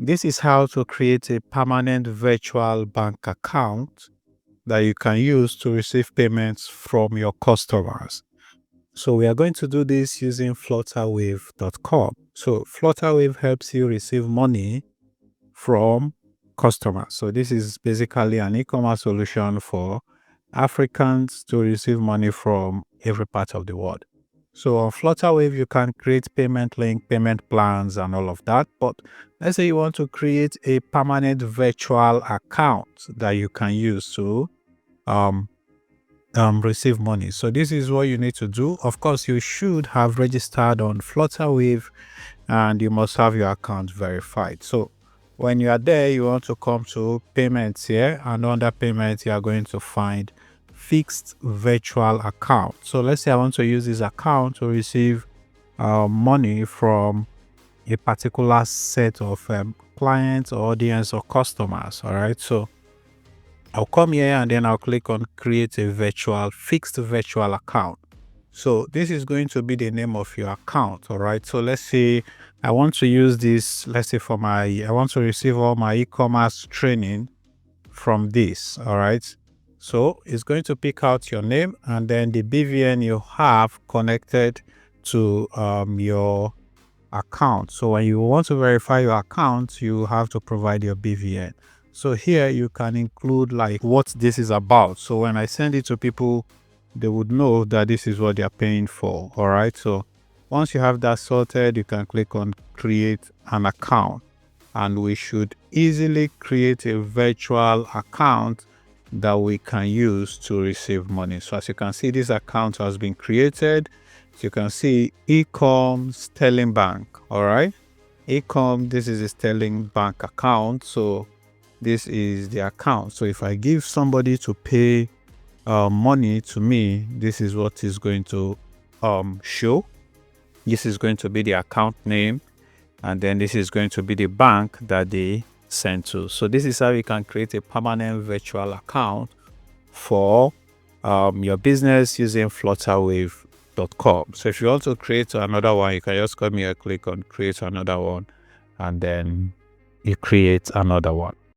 This is how to create a permanent virtual bank account that you can use to receive payments from your customers. So we are going to do this using Flutterwave.com. So Flutterwave helps you receive money from customers. So this is basically an e-commerce solution for Africans to receive money from every part of the world. So on Flutterwave, you can create payment link, payment plans, and all of that. But let's say you want to create a permanent virtual account that you can use to receive money. So this is what you need to do. Of course, you should have registered on Flutterwave and you must have your account verified. So when you are there, you want to come to payments here, and under payments, you are going to find fixed virtual account. So let's say I want to use this account to receive money from a particular set of clients or audience or customers. All right, so I'll come here and then I'll click on create a fixed virtual account. So this is going to be the name of your account. All right, so let's say I want to use this, let's say I want to receive all my e-commerce training from this. All right, so it's going to pick out your name and then the BVN you have connected to your account. So when you want to verify your account, you have to provide your BVN. So here you can include like what this is about. So when I send it to people, they would know that this is what they're paying for. All right, so once you have that sorted, you can click on create an account, and we should easily create a virtual account that we can use to receive money. So as you can see, this account has been created. So you can see Ecom Sterling Bank. All right, Ecom, this is a Sterling Bank account. So this is the account. So if I give somebody to pay money to me, this is what is going to show. This is going to be the account name, and then this is going to be the bank that they sent to. So this is how you can create a permanent virtual account for your business using Flutterwave.com. So if you want to create another one, you can just come here, click on create another one, and then you create another one.